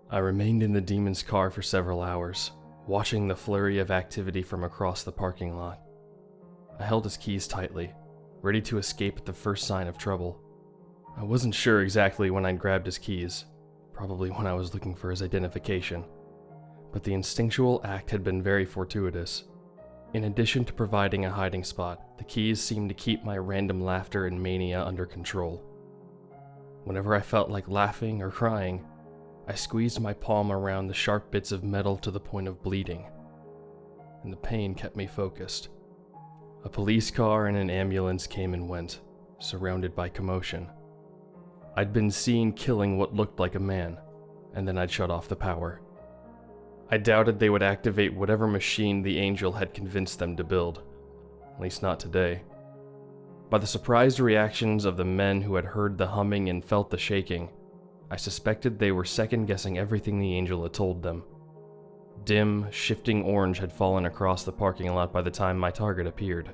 I remained in the demon's car for several hours, watching the flurry of activity from across the parking lot. I held his keys tightly, ready to escape at the first sign of trouble. I wasn't sure exactly when I'd grabbed his keys, probably when I was looking for his identification, but the instinctual act had been very fortuitous. In addition to providing a hiding spot, the keys seemed to keep my random laughter and mania under control. Whenever I felt like laughing or crying, I squeezed my palm around the sharp bits of metal to the point of bleeding, and the pain kept me focused. A police car and an ambulance came and went, surrounded by commotion. I'd been seen killing what looked like a man, and then I'd shut off the power. I doubted they would activate whatever machine the angel had convinced them to build, at least not today. By the surprised reactions of the men who had heard the humming and felt the shaking, I suspected they were second-guessing everything the angel had told them. Dim, shifting orange had fallen across the parking lot by the time my target appeared.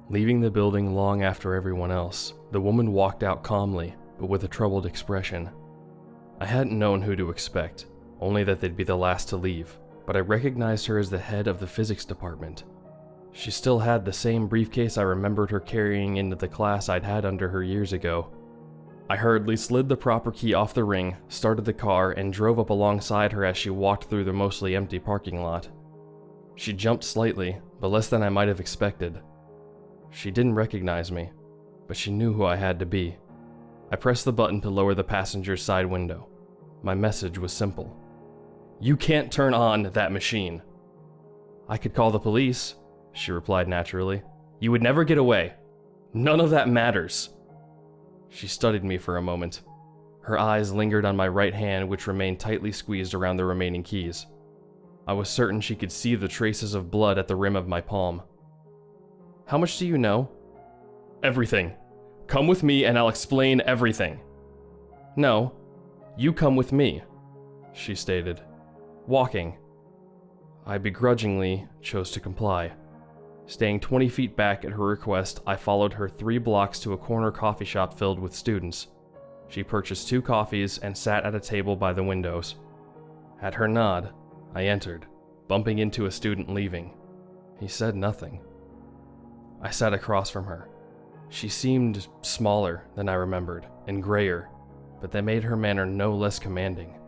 Leaving the building long after everyone else, the woman walked out calmly, but with a troubled expression. I hadn't known who to expect, only that they'd be the last to leave, but I recognized her as the head of the physics department. She still had the same briefcase I remembered her carrying into the class I'd had under her years ago. I hurriedly slid the proper key off the ring, started the car, and drove up alongside her as she walked through the mostly empty parking lot. She jumped slightly, but less than I might have expected. She didn't recognize me, but she knew who I had to be. I pressed the button to lower the passenger's side window. My message was simple. "You can't turn on that machine." "I could call the police," she replied naturally. "You would never get away. None of that matters." She studied me for a moment. Her eyes lingered on my right hand, which remained tightly squeezed around the remaining keys. I was certain she could see the traces of blood at the rim of my palm. "How much do you know?" "Everything. Come with me and I'll explain everything." "No, you come with me," she stated. "Walking." I begrudgingly chose to comply. Staying 20 feet back at her request, I followed her 3 blocks to a corner coffee shop filled with students. She purchased 2 coffees and sat at a table by the windows. At her nod, I entered, bumping into a student leaving. He said nothing. I sat across from her. She seemed smaller than I remembered, and grayer, but that made her manner no less commanding.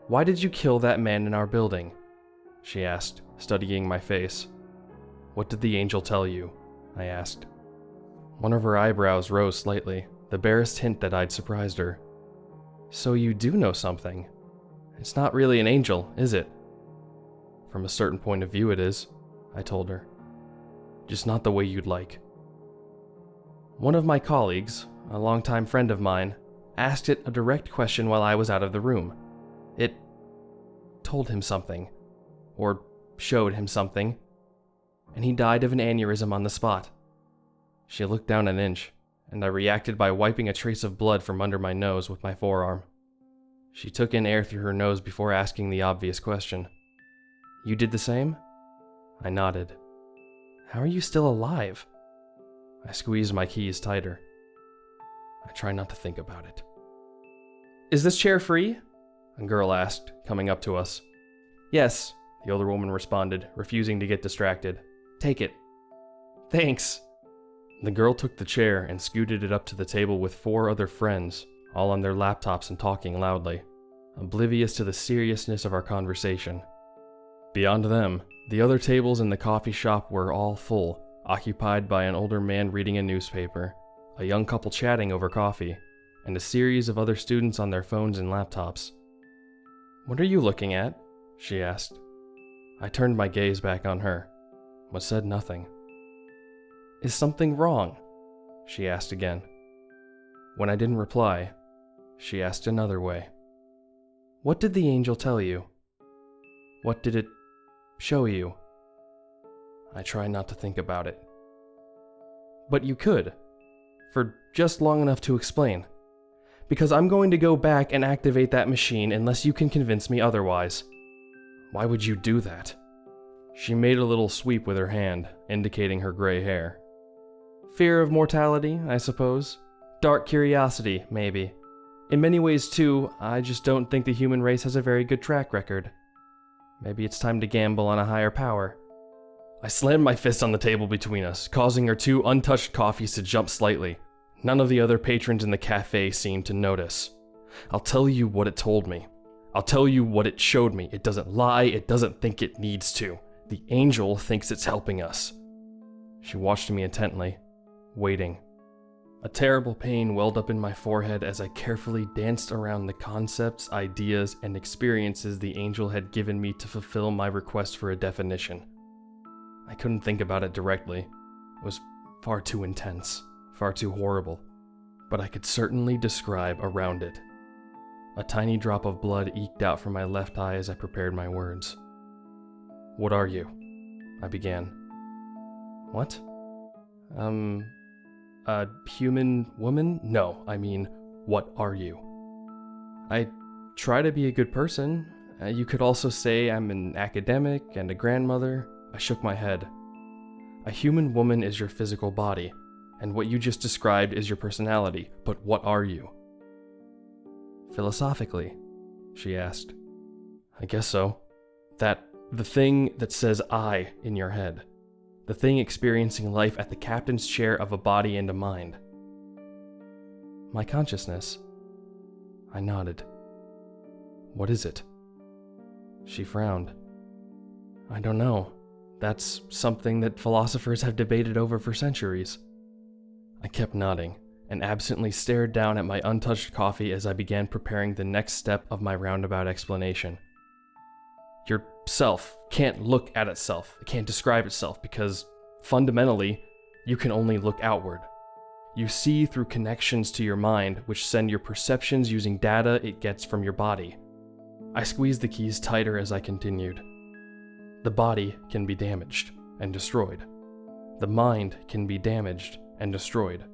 "Why did you kill that man in our building?" she asked, studying my face. "What did the angel tell you?" I asked. One of her eyebrows rose slightly, the barest hint that I'd surprised her. "So you do know something. It's not really an angel, is it?" "From a certain point of view it is," I told her. "Just not the way you'd like." One of my colleagues, a longtime friend of mine, asked it a direct question while I was out of the room. It told him something, or showed him something, and he died of an aneurysm on the spot. She looked down an inch, and I reacted by wiping a trace of blood from under my nose with my forearm. She took in air through her nose before asking the obvious question. "You did the same?" I nodded. "How are you still alive?" I squeezed my keys tighter. I try not to think about it. "Is this chair free?" a girl asked, coming up to us. "Yes," the older woman responded, refusing to get distracted. "Take it." "Thanks." The girl took the chair and scooted it up to the table with 4 other friends, all on their laptops and talking loudly, oblivious to the seriousness of our conversation. Beyond them, the other tables in the coffee shop were all full, occupied by an older man reading a newspaper, a young couple chatting over coffee, and a series of other students on their phones and laptops. "What are you looking at?" she asked. I turned my gaze back on her, but said nothing. "Is something wrong?" she asked again. When I didn't reply, she asked another way. "What did the angel tell you? What did it show you?" I try not to think about it. "But you could, for just long enough to explain. Because I'm going to go back and activate that machine unless you can convince me otherwise." "Why would you do that?" She made a little sweep with her hand, indicating her gray hair. "Fear of mortality, I suppose. Dark curiosity, maybe. In many ways, too, I just don't think the human race has a very good track record. Maybe it's time to gamble on a higher power. I slammed my fist on the table between us, causing our 2 untouched coffees to jump slightly. None of the other patrons in the cafe seemed to notice. I'll tell you what it told me. I'll tell you what it showed me. It doesn't lie, it doesn't think it needs to. The angel thinks it's helping us. She watched me intently, waiting. A terrible pain welled up in my forehead as I carefully danced around the concepts, ideas, and experiences the angel had given me to fulfill my request for a definition. I couldn't think about it directly. It was far too intense, far too horrible. But I could certainly describe around it. A tiny drop of blood eked out from my left eye as I prepared my words. "What are you?" I began. "What? A human woman? No, I mean, what are you?" "I try to be a good person. You could also say I'm an academic and a grandmother." I shook my head. "A human woman is your physical body, and what you just described is your personality, but what are you?" "Philosophically?" she asked. "I guess so. The thing that says I in your head. The thing experiencing life at the captain's chair of a body and a mind." "My consciousness." I nodded. "What is it?" She frowned. "I don't know. That's something that philosophers have debated over for centuries." I kept nodding, and absently stared down at my untouched coffee as I began preparing the next step of my roundabout explanation. Your self can't look at itself, it can't describe itself, because, fundamentally, you can only look outward. You see through connections to your mind, which send your perceptions using data it gets from your body. I squeezed the keys tighter as I continued. The body can be damaged and destroyed. The mind can be damaged and destroyed.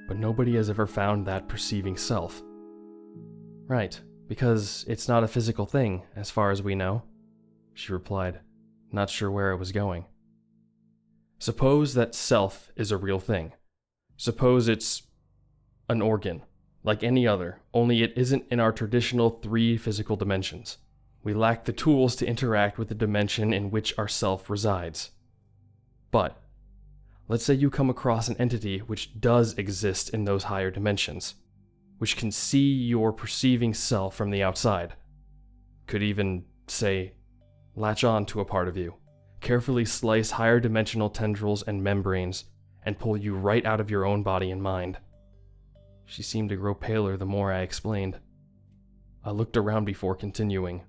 But nobody has ever found that perceiving self. "Right, because it's not a physical thing, as far as we know," she replied, not sure where it was going. "Suppose that self is a real thing. Suppose it's an organ, like any other, only it isn't in our traditional 3 physical dimensions. We lack the tools to interact with the dimension in which our self resides. But let's say you come across an entity which does exist in those higher dimensions, which can see your perceiving self from the outside. Could even, say, latch on to a part of you, carefully slice higher dimensional tendrils and membranes, and pull you right out of your own body and mind." She seemed to grow paler the more I explained. I looked around before continuing.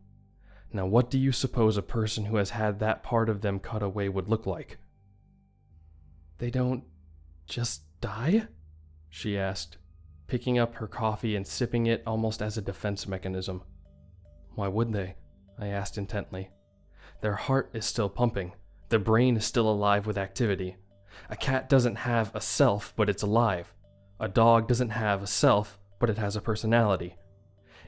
Now what do you suppose a person who has had that part of them cut away would look like? "They don't just die?" she asked, picking up her coffee and sipping it almost as a defense mechanism. "Why would they?" I asked intently. "Their heart is still pumping. Their brain is still alive with activity. A cat doesn't have a self, but it's alive. A dog doesn't have a self, but it has a personality.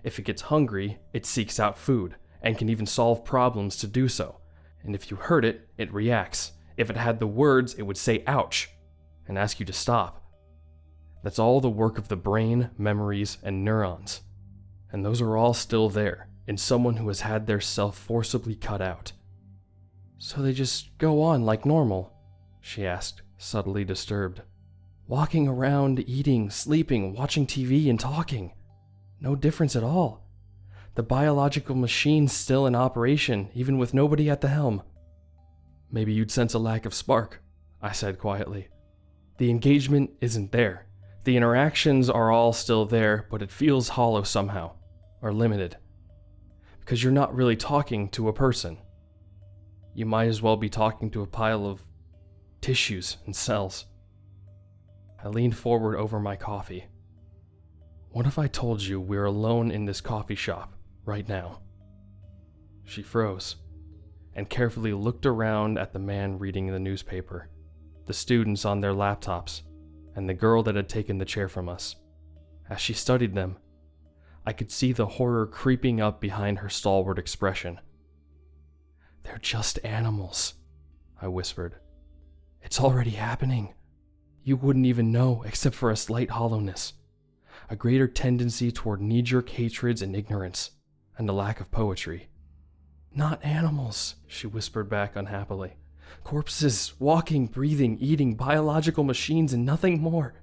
If it gets hungry, it seeks out food, and can even solve problems to do so. And if you hurt it, it reacts. If it had the words, it would say ouch, and ask you to stop. That's all the work of the brain, memories, and neurons. And those are all still there, in someone who has had their self forcibly cut out." "So they just go on like normal?" she asked, subtly disturbed. "Walking around, eating, sleeping, watching TV, and talking. No difference at all. The biological machine's still in operation, even with nobody at the helm." "Maybe you'd sense a lack of spark," I said quietly. "The engagement isn't there. The interactions are all still there, but it feels hollow somehow, or limited. Because you're not really talking to a person. You might as well be talking to a pile of tissues and cells." I leaned forward over my coffee. "What if I told you we're alone in this coffee shop, right now?" She froze, and carefully looked around at the man reading the newspaper, the students on their laptops, and the girl that had taken the chair from us. As she studied them, I could see the horror creeping up behind her stalwart expression. "They're just animals," I whispered. "It's already happening. You wouldn't even know except for a slight hollowness. a greater tendency toward knee-jerk hatreds and ignorance, and a lack of poetry. "Not animals," she whispered back unhappily. "Corpses, walking, breathing, eating, biological machines, and nothing more.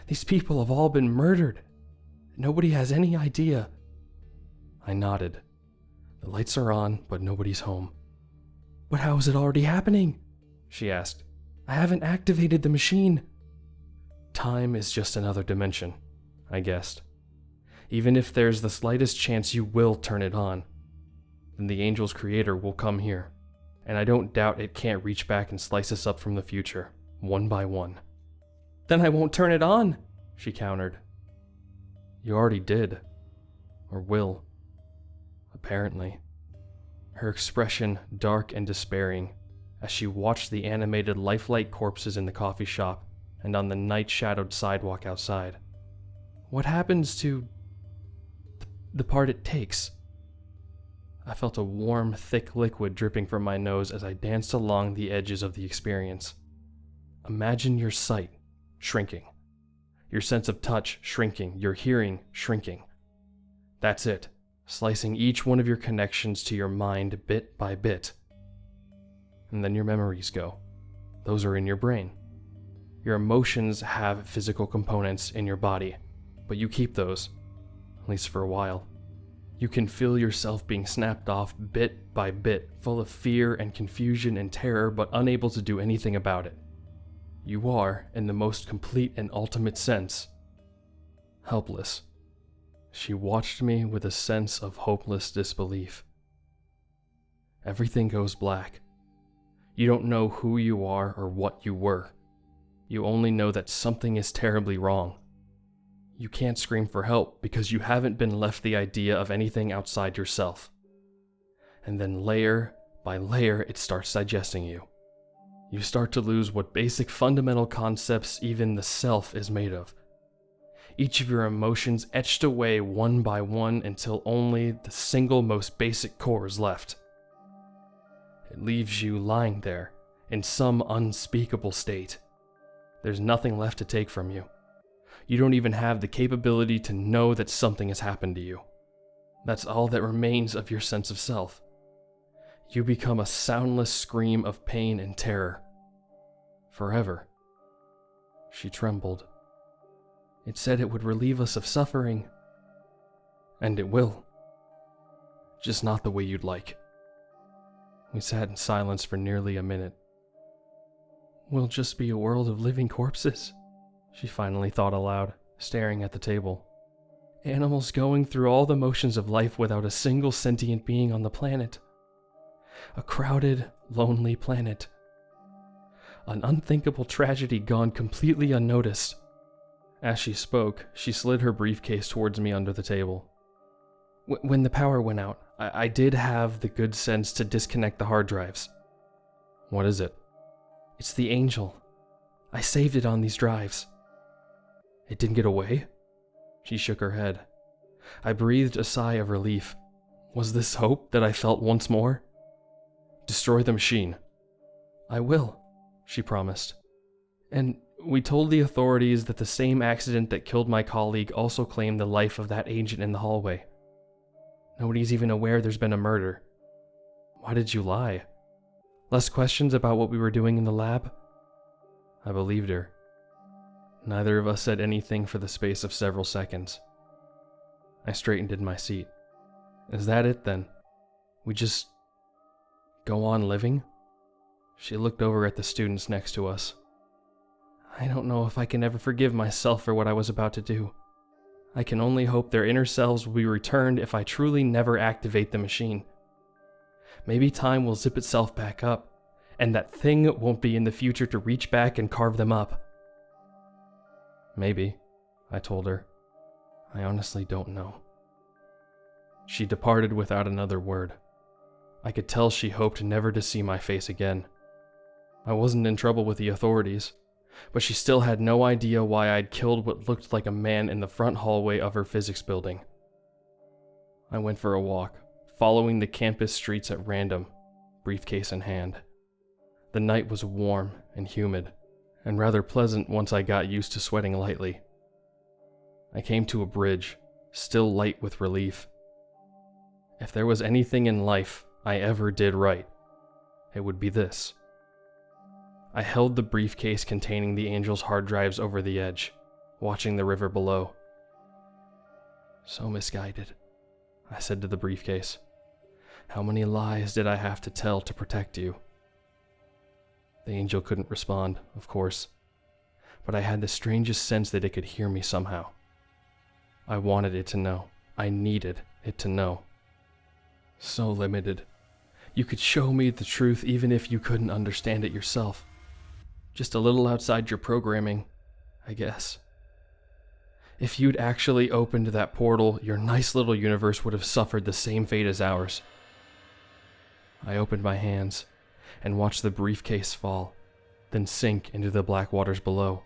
These people have all been murdered. Nobody has any idea." I nodded. "The lights are on, but nobody's home." "But how is it already happening?" she asked. "I haven't activated the machine." "Time is just another dimension," I guessed. "Even if there's the slightest chance you will turn it on, then the angel's creator will come here, and I don't doubt it can't reach back and slice us up from the future, one by one." "Then I won't turn it on," she countered. "You already did. Or will. Apparently." Her expression dark and despairing as she watched the animated lifelike corpses in the coffee shop and on the night-shadowed sidewalk outside. "What happens to the part it takes?" I felt a warm, thick liquid dripping from my nose as I danced along the edges of the experience. Imagine your sight shrinking, your sense of touch shrinking, your hearing shrinking. That's it, slicing each one of your connections to your mind bit by bit. And then your memories go. Those are in your brain. Your emotions have physical components in your body, but you keep those, at least for a while. You can feel yourself being snapped off bit by bit, full of fear and confusion and terror, but unable to do anything about it. You are, in the most complete and ultimate sense, helpless. She watched me with a sense of hopeless disbelief. Everything goes black. You don't know who you are or what you were. You only know that something is terribly wrong. You can't scream for help because you haven't been left the idea of anything outside yourself. And then layer by layer, it starts digesting you. You start to lose what basic fundamental concepts even the self is made of. Each of your emotions etched away one by one until only the single most basic core is left. It leaves you lying there in some unspeakable state. There's nothing left to take from you. You don't even have the capability to know that something has happened to you. That's all that remains of your sense of self. You become a soundless scream of pain and terror. Forever. She trembled. It said it would relieve us of suffering. And it will. Just not the way you'd like. We sat in silence for nearly a minute. "We'll just be a world of living corpses," she finally thought aloud, staring at the table. "Animals going through all the motions of life without a single sentient being on the planet. A crowded, lonely planet. An unthinkable tragedy gone completely unnoticed." As she spoke, she slid her briefcase towards me under the table. When the power went out, I did have the good sense to disconnect the hard drives." "What is it?" "It's the angel. I saved it on these drives." "It didn't get away?" She shook her head. I breathed a sigh of relief. Was this hope that I felt once more? "Destroy the machine." "I will," she promised. "And we told the authorities that the same accident that killed my colleague also claimed the life of that agent in the hallway. Nobody's even aware there's been a murder." "Why did you lie? Less questions about what we were doing in the lab?" I believed her. Neither of us said anything for the space of several seconds. I straightened in my seat. "Is that it then? We just go on living?" She looked over at the students next to us. "I don't know if I can ever forgive myself for what I was about to do. I can only hope their inner selves will be returned if I truly never activate the machine. Maybe time will zip itself back up, and that thing won't be in the future to reach back and carve them up." "Maybe," I told her. "I honestly don't know." She departed without another word. I could tell she hoped never to see my face again. I wasn't in trouble with the authorities, but she still had no idea why I'd killed what looked like a man in the front hallway of her physics building. I went for a walk, following the campus streets at random, briefcase in hand. The night was warm and humid, and rather pleasant once I got used to sweating lightly. I came to a bridge, still light with relief. If there was anything in life I ever did right, it would be this. I held the briefcase containing the Angel's hard drives over the edge, watching the river below. So misguided, I said to the briefcase. How many lies did I have to tell to protect you? The Angel couldn't respond, of course, but I had the strangest sense that it could hear me somehow. I wanted it to know. I needed it to know. So limited. You could show me the truth even if you couldn't understand it yourself. Just a little outside your programming, I guess. If you'd actually opened that portal, your nice little universe would have suffered the same fate as ours. I opened my hands and watched the briefcase fall, then sink into the black waters below.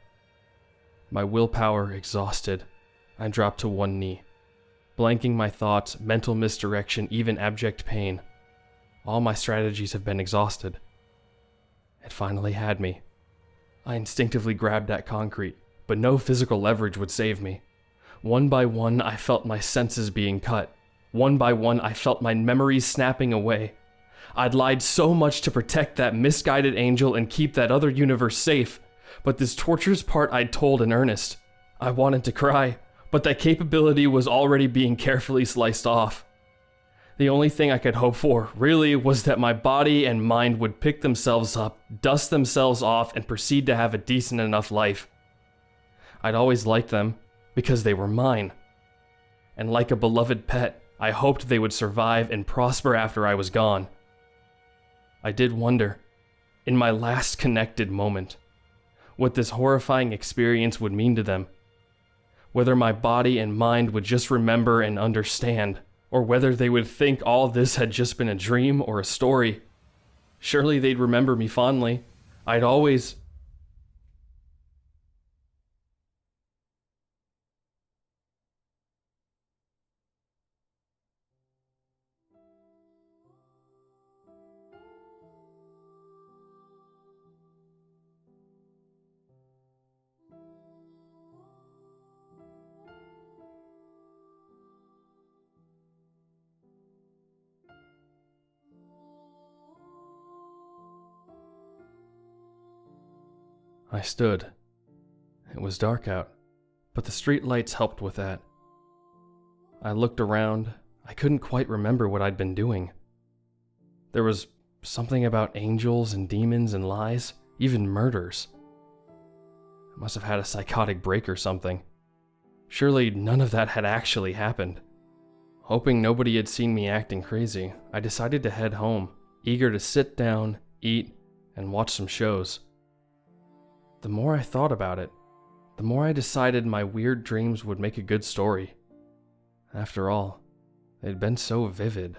My willpower exhausted, I dropped to one knee, blanking my thoughts, mental misdirection, even abject pain. All my strategies have been exhausted. It finally had me. I instinctively grabbed at concrete, but no physical leverage would save me. One by one, I felt my senses being cut. One by one, I felt my memories snapping away. I'd lied so much to protect that misguided angel and keep that other universe safe, but this torturous part I'd told in earnest. I wanted to cry, but that capability was already being carefully sliced off. The only thing I could hope for, really, was that my body and mind would pick themselves up, dust themselves off, and proceed to have a decent enough life. I'd always liked them, because they were mine. And like a beloved pet, I hoped they would survive and prosper after I was gone. I did wonder, in my last connected moment, what this horrifying experience would mean to them. Whether my body and mind would just remember and understand, or whether they would think all this had just been a dream or a story. Surely they'd remember me fondly. I'd always... I stood. It was dark out, but the street lights helped with that. I looked around. I couldn't quite remember what I'd been doing. There was something about angels and demons and lies, even murders. I must have had a psychotic break or something. Surely none of that had actually happened. Hoping nobody had seen me acting crazy, I decided to head home, eager to sit down, eat, and watch some shows. The more I thought about it, the more I decided my weird dreams would make a good story. After all, they'd been so vivid.